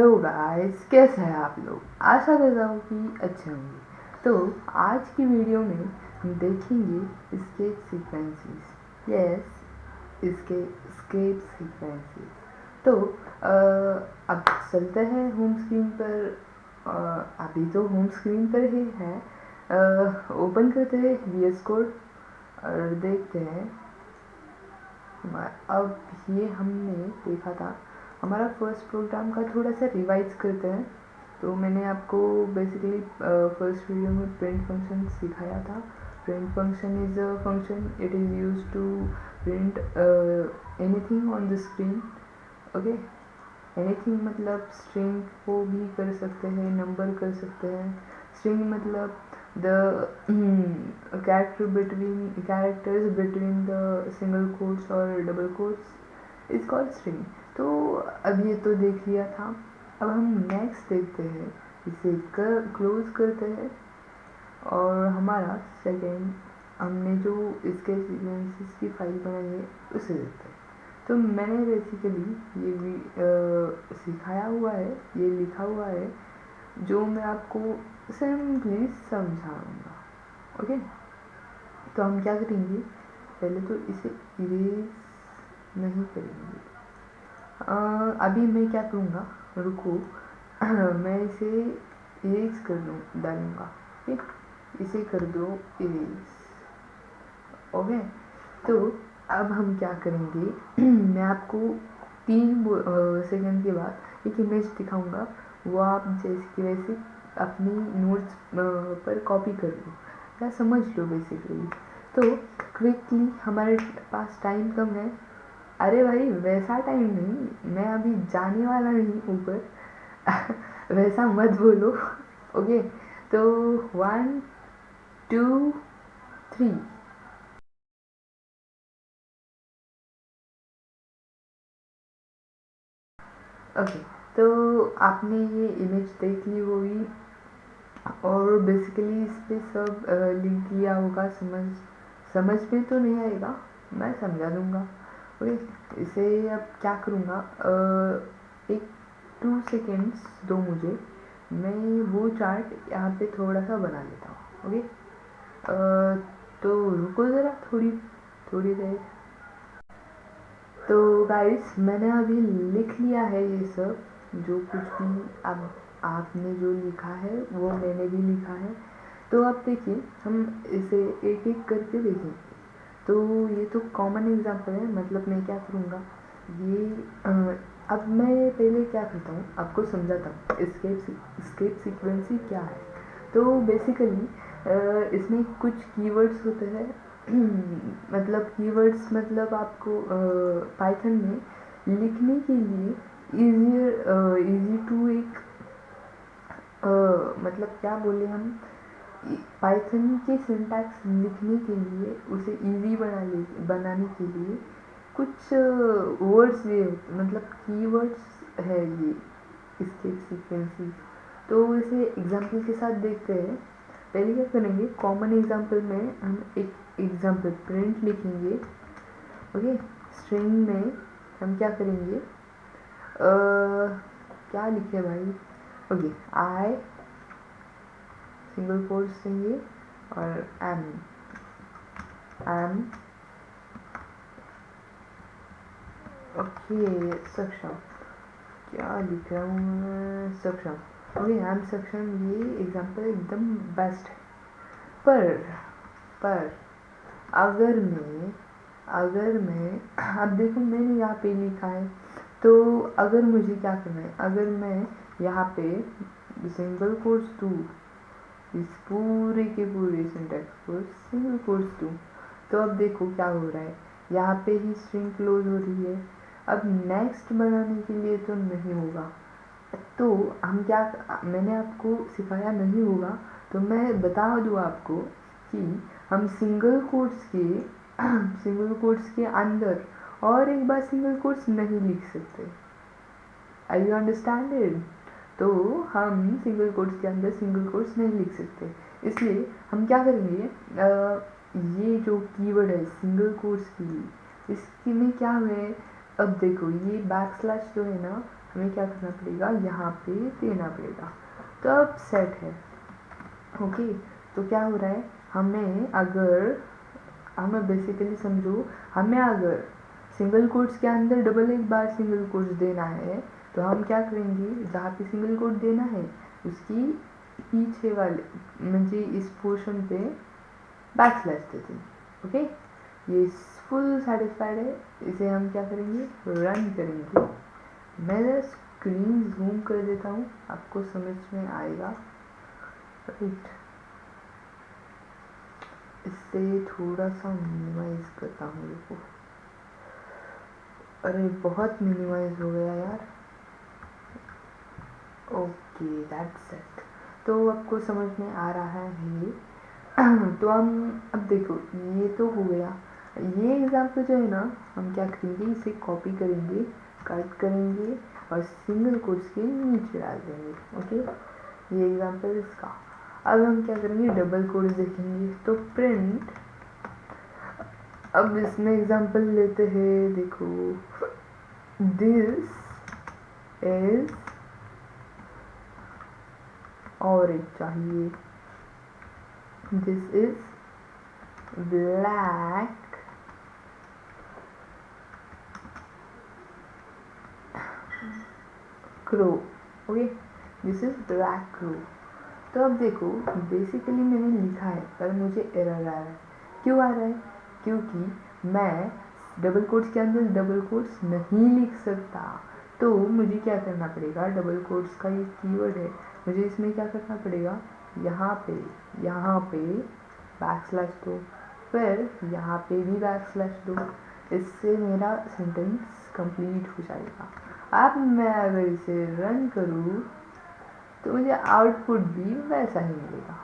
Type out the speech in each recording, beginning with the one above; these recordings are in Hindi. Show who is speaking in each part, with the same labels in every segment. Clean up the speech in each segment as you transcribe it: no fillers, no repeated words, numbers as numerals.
Speaker 1: हेलो गाइस, कैसे हैं आप लोग। आशा करता हूँ कि अच्छे होंगे। तो आज की वीडियो में हम देखेंगे स्केप सीक्वेंसेस। यस, इसके स्केप सीक्वेंसेस। तो अब चलते हैं होम स्क्रीन पर। अभी तो होम स्क्रीन पर ही है। ओपन करते हैं VS कोड और देखते हैं। अब ये हमने देखा था, हमारा फर्स्ट प्रोग्राम का थोड़ा सा रिवाइज करते हैं। तो मैंने आपको बेसिकली फर्स्ट वीडियो में प्रिंट फंक्शन सिखाया था। Print function is a function, it is use to print anything on the screen. Okay, anything मतलब स्ट्रिंग को भी कर सकते हैं, नंबर कर सकते हैं। स्ट्रिंग मतलब the characters between the single quotes और double quotes is called string। तो अब ये तो देख लिया था। अब हम नेक्स्ट देखते हैं, इसे क्लोज करते हैं और हमारा सेकेंड हमने जो इसके सीक्वेंसेस की फाइल बनाई है उसे देखते हैं। तो मैंने बेसिकली ये भी सिखाया हुआ है, ये लिखा हुआ है जो मैं आपको सिंपली समझाऊंगा। ओके, तो हम क्या करेंगे, पहले तो इसे इरेज नहीं करेंगे। अभी मैं क्या करूँगा, रुको, मैं इसे इरेज कर डालूँगा। ठीक, इसे कर दो इरेज। ओके, तो अब हम क्या करेंगे मैं आपको 3 सेकंड के बाद एक इमेज दिखाऊंगा। वो आप जैसे कि वैसे अपनी नोट्स पर कॉपी कर लो या समझ लो बेसिकली। तो क्विकली, हमारे पास टाइम कम है। अरे भाई, वैसा टाइम नहीं, मैं अभी जाने वाला नहीं ऊपर वैसा मत बोलो। ओके, तो 1 2 3। ओके, तो आपने ये इमेज देख ली होगी और बेसिकली इस पर सब लिंक किया होगा। समझ में तो नहीं आएगा, मैं समझा दूंगा। ओके, इसे अब क्या करूँगा, एक 2 सेकेंड्स दो मुझे, मैं वो चार्ट यहाँ पे थोड़ा सा बना लेता हूँ। ओके, तो रुको ज़रा थोड़ी थोड़ी देर। तो गाइस, मैंने अभी लिख लिया है ये सब, जो कुछ भी अब आपने जो लिखा है वो मैंने भी लिखा है। तो अब देखिए, हम इसे एक एक करके देखेंगे। तो ये तो कॉमन एग्जांपल है, मतलब मैं क्या करूँगा, ये अब मैं पहले क्या करता हूँ आपको समझाता हूँ स्केप सीक्वेंसी क्या है। तो बेसिकली इसमें कुछ कीवर्ड्स होते हैं मतलब कीवर्ड्स मतलब आपको पाइथन में लिखने के लिए इजी टू एक मतलब क्या बोले हम, पाइथन के सिंटैक्स लिखने के लिए उसे इजी बनाने के लिए कुछ वर्ड्स दिए होते, मतलब कीवर्ड्स है ये स्केप सीक्वेंसेस। तो इसे एग्जांपल के साथ देखते हैं। पहले क्या करेंगे, कॉमन एग्जांपल में हम एक एग्जांपल प्रिंट लिखेंगे। ओके, स्ट्रिंग में हम क्या करेंगे, क्या लिखे भाई। ओके, आई सिंगल कोट्स देंगे और एम ओके सक्षम, क्या लिख रहा हूँ मैं, सक्षम। ओके, एम सक्षम, ये एग्जांपल एकदम बेस्ट है। पर अगर मैं अब देखो, मैंने यहाँ पे लिखा है। तो अगर मुझे क्या करना है, अगर मैं यहाँ पे सिंगल कोट्स दूँ, इस पूरे के पूरे सिंटैक्स को सिंगल कोट्स दूँ, तो अब देखो क्या हो रहा है, यहाँ पे ही स्ट्रिंग क्लोज हो रही है। अब नेक्स्ट बनाने के लिए तो नहीं होगा, तो हम क्या, मैंने आपको सिखाया नहीं होगा तो मैं बता दूँ आपको कि हम सिंगल कोट्स के अंदर और एक बार सिंगल कोट्स नहीं लिख सकते। आई यू अंडरस्टैंड? तो हम सिंगल कोट्स के अंदर सिंगल कोट्स नहीं लिख सकते, इसलिए हम क्या करेंगे, ये जो कीवर्ड है सिंगल कोट्स की, इसकी में क्या है, अब देखो ये बैक स्लैश जो है ना, हमें क्या करना पड़ेगा, यहाँ पे देना पड़ेगा। तो अब सेट है। ओके, तो क्या हो रहा है, हमें बेसिकली समझो, हमें अगर सिंगल कोट्स के अंदर डबल एक बार सिंगल कोट्स देना है तो हम क्या करेंगे, जहाँ पे सिंगल कोट देना है उसकी पीछे वाले मुझे इस पोर्शन पे बैक स्लैश देते हैं। ओके, ये फुल सेटिस्फाइड है। इसे हम क्या करेंगे, रन करेंगे। मैं स्क्रीन जूम कर देता हूँ, आपको समझ में आएगा। राइट, इससे थोड़ा सा मिनिमाइज करता हूँ। देखो, अरे बहुत मिनिमाइज हो गया यार। Okay, that's it. तो आपको समझ में आ रहा है। तो हम अब देखो, ये तो हो गया। ये एग्जाम्पल जो है ना, हम क्या करेंगे, इसे कॉपी करेंगे, कट करेंगे और सिंगल कोट्स के नीचे डाल देंगे। ओके, ये एग्जाम्पल इसका। अब हम क्या करेंगे, डबल कोट्स देखेंगे। तो प्रिंट, अब इसमें एग्जाम्पल लेते हैं। देखो, दिस इज और एक चाहिए, this is black crow. Okay, this is black crow. तो अब देखो, बेसिकली मैंने लिखा है पर मुझे एरर आ रहा है। क्यों आ रहा है, क्योंकि मैं डबल कोट्स के अंदर डबल कोट्स नहीं लिख सकता। तो मुझे क्या करना पड़ेगा, डबल कोट्स का ये कीवर्ड है, मुझे इसमें क्या करना पड़ेगा, यहाँ पे बैक स्लैश दो, फिर यहाँ पे भी बैक स्लैश दो। इससे मेरा सेंटेंस कंप्लीट हो जाएगा। अब मैं अगर इसे रन करूँ तो मुझे आउटपुट भी वैसा ही मिलेगा।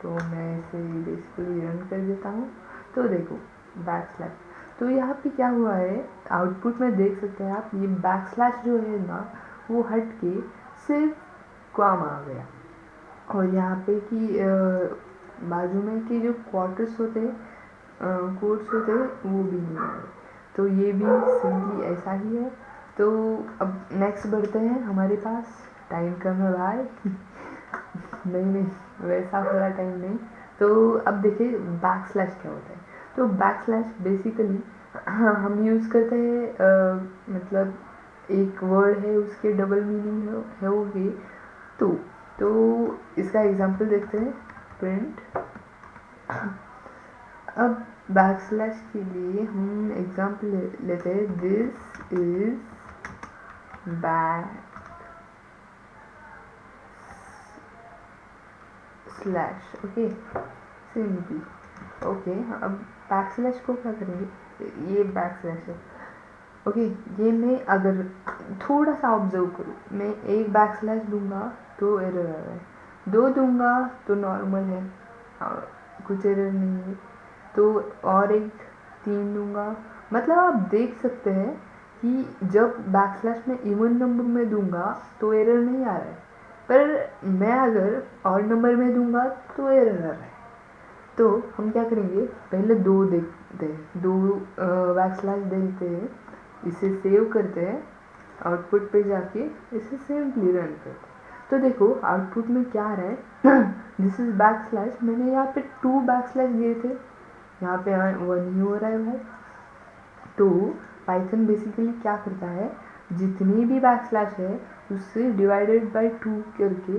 Speaker 1: तो मैं इसे बेसिकली रन कर देता हूँ। तो देखो, बैक स्लैश, तो यहाँ पे क्या हुआ है, आउटपुट में देख सकते हैं आप, ये बैक स्लैश जो है ना, वो हट के सिर्फ कॉम आ गया। और यहाँ पे कि बाजू में के जो क्वार्टर्स होते हैं, कोट्स होते हैं, वो भी नहीं आए। तो ये भी सिंपली ऐसा ही है। तो अब नेक्स्ट बढ़ते हैं, हमारे पास टाइम कम है भाई। नहीं, वैसा वाला टाइम नहीं। तो अब देखिए बैक स्लैश क्या होता है। तो बैक स्लैश बेसिकली हम यूज़ करते हैं, मतलब एक वर्ड है उसके डबल मीनिंग होगी। तो इसका एग्जांपल देखते हैं, प्रिंट। अब बैक स्लैश के लिए हम एग्जांपल लेते हैं, this is back slash. Okay, simply. Okay, अब बैक स्लैश को क्या करेंगे, ये बैक स्लैश है। ओके, ये मैं अगर थोड़ा सा ऑब्जर्व करूँ, मैं एक बैक स्लैश दूंगा तो एरर आ रहा है, दो दूंगा तो नॉर्मल है, कुछ एरर नहीं है। तो और एक तीन दूंगा, मतलब आप देख सकते हैं कि जब बैक स्लैश में इवन नंबर में दूंगा तो एरर नहीं आ रहा है, पर मैं अगर ऑड नंबर में दूंगा तो एरर आ रहा है। तो हम क्या करेंगे, पहले दो देखते हैं, दो बैक स्लैश देखते हैं, इसे सेव करते हैं, आउटपुट पे जाके इसे सिंपली रन करते हैं। तो देखो आउटपुट में क्या आ रहा है, दिस इज बैक स्लैश, मैंने यहाँ पे 2 बैक स्लैश दिए थे, यहाँ पे 1 ही हो रहा है भाई। तो पाइथन बेसिकली क्या करता है, जितनी भी बैक स्लैश है उससे डिवाइडेड बाय 2 करके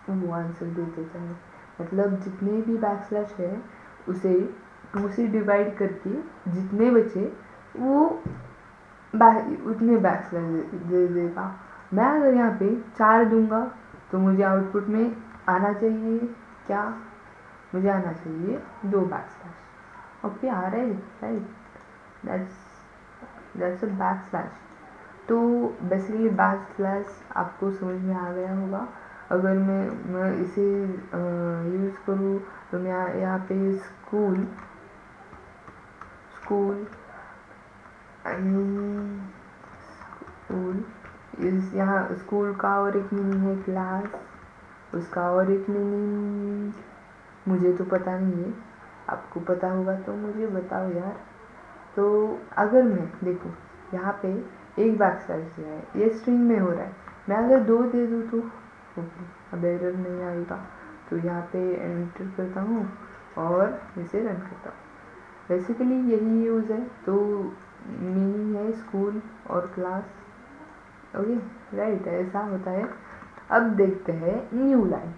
Speaker 1: वो आंसर दे देता है। मतलब जितने भी बैक स्लैश है उसे 2 से डिवाइड करके जितने बचे वो उतने बैक स्लैश दे देगा। मैं अगर यहाँ पे 4 दूंगा तो मुझे आउटपुट में आना चाहिए क्या, मुझे आना चाहिए 2 बैक स्लैश। ओके, आ रहा है, right, that's a back slash. तो बेसिकली बैक स्लैश आपको समझ में आ गया होगा। अगर मैं इसे यूज़ करूँ तो मैं यहाँ पे स्कूल इस यहाँ स्कूल का और एक मीनिंग है क्लास, उसका और एक मीनिंग मुझे तो पता नहीं है, आपको पता होगा तो मुझे बताओ यार। तो अगर मैं देखो यहाँ पे एक बैक स्लैश दिया है, ये स्ट्रिंग में हो रहा है। मैं अगर 2 दे दूँ तो ओके, अब एरर नहीं आएगा। तो यहाँ पे एंटर करता हूँ और इसे रन करता हूँ। बेसिकली यही यूज़ है। तो मीनिंग है स्कूल और क्लास, ओके राइट, ऐसा होता है। अब देखते हैं न्यू लाइन।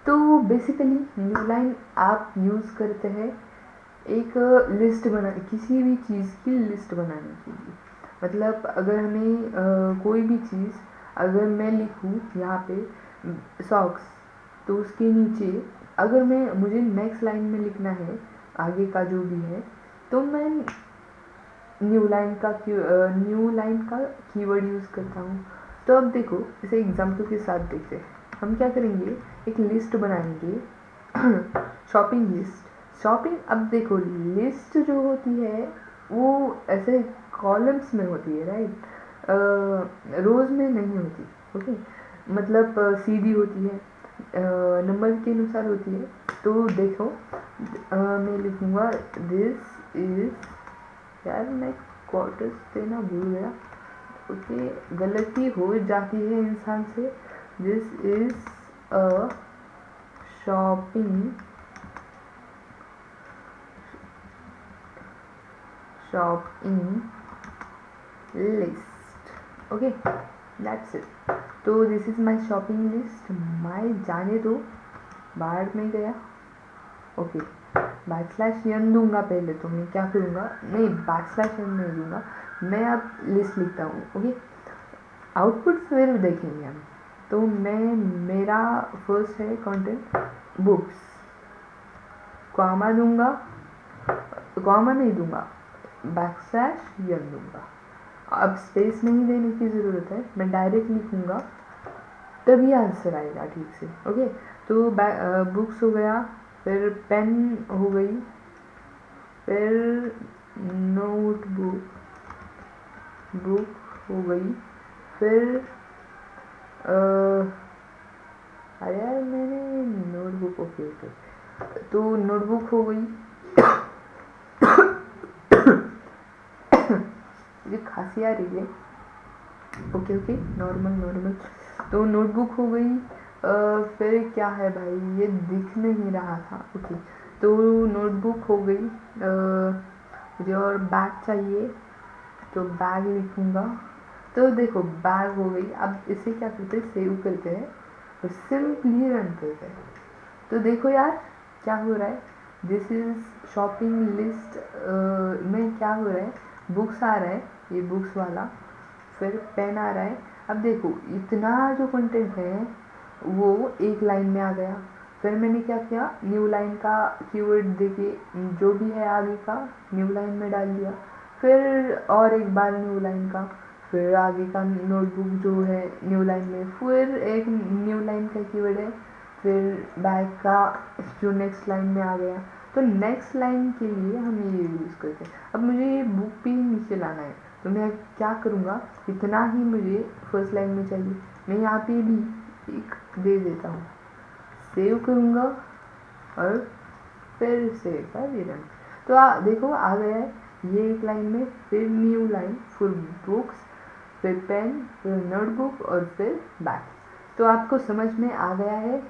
Speaker 1: तो बेसिकली न्यू लाइन आप यूज़ करते हैं एक लिस्ट बना, किसी भी चीज़ की लिस्ट बनाने के लिए। मतलब अगर हमें कोई भी चीज़, अगर मैं लिखूँ यहाँ पे सॉक्स, तो उसके नीचे अगर मुझे नेक्स्ट लाइन में लिखना है आगे का जो भी है, तो मैं न्यू लाइन का कीवर्ड यूज़ करता हूँ। तो अब देखो, इसे एग्जाम्पल के साथ देखते हैं। हम क्या करेंगे, एक लिस्ट बनाएंगे शॉपिंग लिस्ट। शॉपिंग, अब देखो लिस्ट जो होती है वो ऐसे कॉलम्स में होती है, राइट, रोज में नहीं होती। ओके, मतलब सीधी होती है, नंबर के अनुसार होती है। तो देखो मैं लिखूँगा दिस इज़, यार मैं क्वार्टर्स देना भूल गया। ओके, गलती हो जाती है इंसान से। This is a shopping list, okay that's it. तो this is my shopping list. मैं जाने दो, बाहर में गया। ओके, बैक स्लैश एन दूंगा पहले। तो मैं क्या करूँगा, नहीं बैक स्लैश एन नहीं दूंगा, मैं अब लिस्ट लिखता हूँ। ओके, आउटपुट फिर देखेंगे हम। तो मेरा फर्स्ट है कंटेंट बुक्स, कॉमा दूंगा, कॉमा नहीं दूंगा, बैक स्लैश एन दूंगा। अब स्पेस नहीं देने की ज़रूरत है, मैं डायरेक्ट लिखूँगा तभी आंसर आएगा ठीक से। ओके, तो बुक्स हो गया, फिर पेन हो गई, फिर नोटबुक हो गई, फिर अरे यार मैंने नोटबुक, ओके ओके, तो नोटबुक हो गई। मुझे खांसी आ रही है, ओके ओके, नॉर्मल। तो नोटबुक हो गई। फिर क्या है भाई, ये दिख नहीं रहा था। ओके, तो नोटबुक हो गई। मुझे और बैग चाहिए, तो बैग लिखूँगा। तो देखो बैग हो गई। अब इसे क्या करते हैं, सेव करते हैं और सिंपली रन करते हैं। तो देखो यार क्या हो रहा है, दिस इज़ शॉपिंग लिस्ट में क्या हो रहा है, बुक्स आ रहा है, ये बुक्स वाला, फिर पेन आ रहा है। अब देखो इतना जो कंटेंट है वो एक लाइन में आ गया। फिर मैंने क्या किया, न्यू लाइन का कीवर्ड देके जो भी है आगे का न्यू लाइन में डाल दिया। फिर और एक बार न्यू लाइन का, फिर आगे का नोटबुक जो है न्यू लाइन में, फिर एक न्यू लाइन का कीवर्ड है, फिर बैग का जो नेक्स्ट लाइन में आ गया। तो नेक्स्ट लाइन के लिए हम ये यूज़ करते हैं। अब मुझे ये बुक भी नीचे लाना है, तो मैं क्या करूँगा, इतना ही मुझे फर्स्ट लाइन में चाहिए, मैं यहाँ पे भी एक दे देता हूँ, सेव करूँगा और फिर से कर रन। तो देखो आ गया है ये एक लाइन में, फिर न्यू लाइन, फिर बुक्स, फिर पेन, फिर नोटबुक और फिर बैग। तो आपको समझ में आ गया है,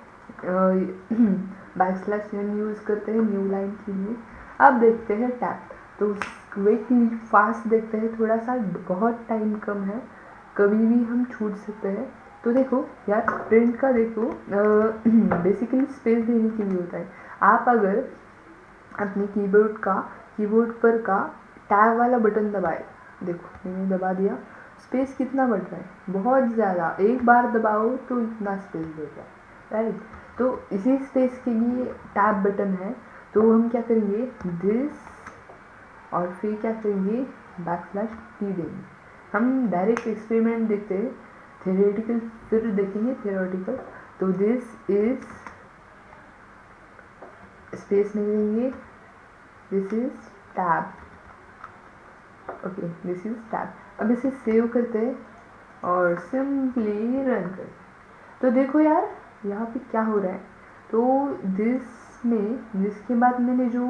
Speaker 1: बैक स्लैश एन यूज़ करते हैं न्यू लाइन के लिए। अब देखते हैं टैब। तो क्विकली फास्ट देखते हैं, थोड़ा सा बहुत टाइम कम है, कभी भी हम छूट सकते हैं। तो देखो यार प्रिंट का देखो, बेसिकली स्पेस देने के लिए होता है। आप अगर अपने कीबोर्ड पर का टैब वाला बटन दबाए, देखो मैंने दबा दिया, स्पेस कितना बढ़ रहा है, बहुत ज़्यादा। एक बार दबाओ तो इतना स्पेस बढ़ रहा है, राइट। तो इसी स्पेस के लिए टैब बटन है। तो हम क्या करेंगे, दिस, और फिर क्या करेंगे, बैक स्लैश टी देंगे। हम डायरेक्ट एक्सपेरिमेंट देखते हैं, थ्योरेटिकल फिर देखेंगे थ्योरेटिकल। तो दिस इज, स्पेस में देंगे, this is tab, okay this is tab. अब इसे सेव करते हैं और सिंपली रन करते हैं। तो देखो यार यहाँ पे क्या हो रहा है, तो दिस के बाद मैंने जो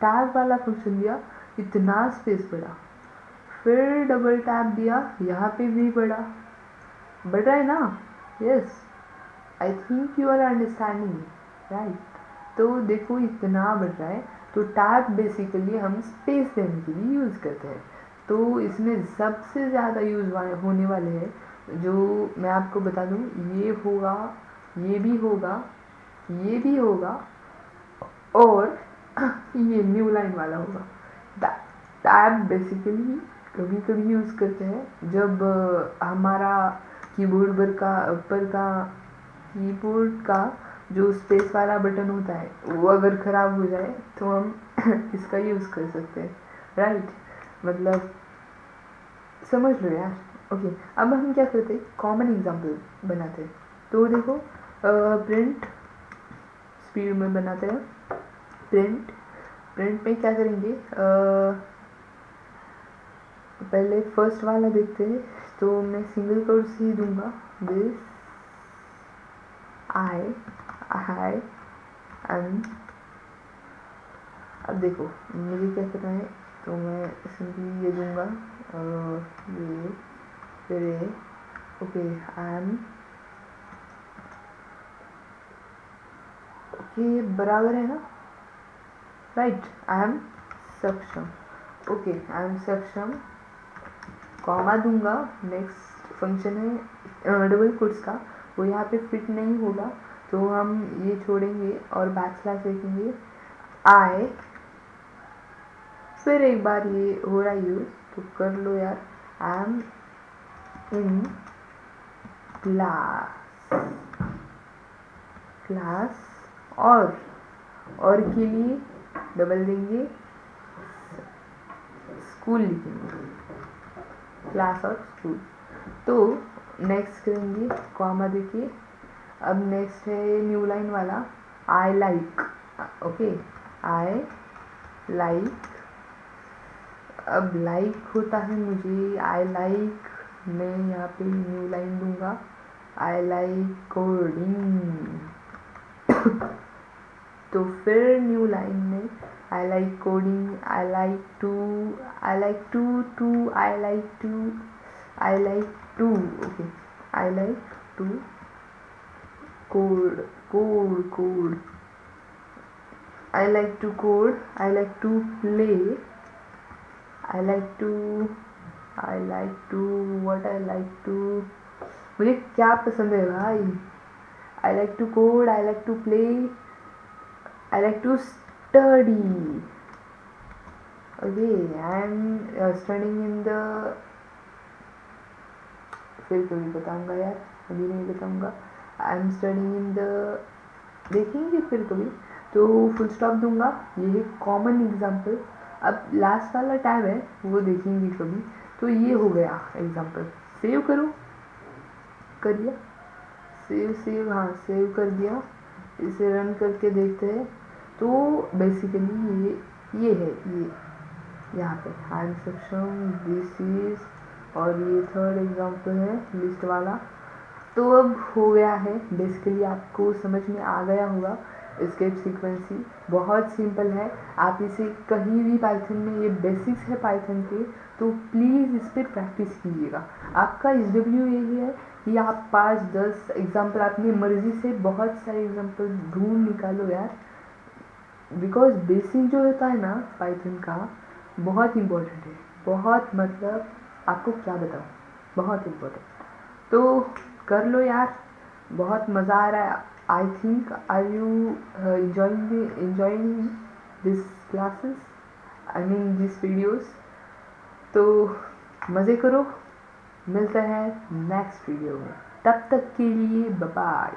Speaker 1: टैब वाला फंक्शन दिया, इतना स्पेस बढ़ा। फिर डबल टैप दिया, यहाँ पे भी बढ़ रहा है ना? Yes, I think you are understanding, right? तो देखो इतना बढ़ रहा है। तो टैब बेसिकली हम स्पेस देने के लिए यूज़ करते हैं। तो इसमें सबसे ज़्यादा यूज़ होने वाले हैं, जो मैं आपको बता दूँ, ये होगा, ये भी होगा, ये भी होगा, और ये न्यू लाइन वाला होगा। टैब बेसिकली कभी कभी यूज़ करते हैं जब हमारा कीबोर्ड का जो स्पेस वाला बटन होता है वो अगर ख़राब हो जाए तो हम इसका यूज़ कर सकते हैं, राइट? मतलब समझ लो यार। ओके, अब हम क्या करते हैं, कॉमन एग्जांपल बनाते हैं। तो देखो, प्रिंट स्पीड में बनाते हैं। प्रिंट में क्या करेंगे, पहले फर्स्ट वाला देखते हैं। तो मैं सिंगल कोट्स ही दूंगा, दिस आई एंड। अब देखो मुझे क्या करना है, तो मैं सिंपली ये दूंगा, ये फिर ये, ओके, आई एम, ओके, ये बराबर है ना, राइट? आई एम सक्षम, ओके, आई एम सक्षम, कॉमा दूंगा। नेक्स्ट फंक्शन है डबल कोट्स का, वो यहाँ पे फिट नहीं होगा, तो हम ये छोड़ेंगे और बैकस्लैश लिखेंगे आई। फिर एक बार ये हो रहा यूज, तो कर लो यार, आई एम इन क्लास, और के लिए डबल देंगे, स्कूल लिखेंगे, क्लास और स्कूल। तो नेक्स्ट करेंगे कॉमा देखिए। अब नेक्स्ट है न्यू लाइन वाला, I like, okay, I like. अब लाइक होता है मुझे, आई लाइक, मैं यहाँ पे न्यू लाइन दूंगा, आई लाइक कोडिंग। तो फिर न्यू लाइन में I like coding, I like to, I like to, I like to, okay, I like to code, I like to code, I like to play, I like to what, I like to, मुझे क्या पसंद है भाई, I like to code, I like to play, I like to study. Okay, I'm studying in the, फिर कभी बताऊंगा यार, अभी नहीं बताऊंगा। I am studying in the, देखेंगे फिर कभी। तो फुल स्टॉप दूंगा, ये है कॉमन एग्जाम्पल। अब लास्ट वाला टैब है वो देखेंगे कभी। तो ये हो गया एग्जाम्पल। सेव करो, कर दिया, सेव, हाँ सेव कर दिया। इसे रन करके देखते हैं। तो बेसिकली ये है, ये यहाँ पे आई एम सक्षम, दिस इज, और ये थर्ड एग्जांपल है लिस्ट वाला। तो अब हो गया है, बेसिकली आपको समझ में आ गया होगा। एस्केप सीक्वेंसी बहुत सिंपल है, आप इसे कहीं भी पाइथन में, ये बेसिक्स है पाइथन के, तो प्लीज़ इस पर प्रैक्टिस कीजिएगा। आपका SW यही है कि आप 5-10 एग्जाम्पल अपनी मर्ज़ी से बहुत सारे एग्जाम्पल ढूंढ निकालो यार, बिकॉज बेसिक जो होता है ना पाइथन का, बहुत इम्पोर्टेंट है, बहुत, मतलब आपको क्या बताऊँ, बहुत इम्पोर्टेंट। तो कर लो यार, बहुत मज़ा आ रहा है। I think, are you enjoying this classes, I mean this videos? तो मज़े करो, मिलते हैं नेक्स्ट वीडियो में, तब तक के लिए बाय बाय।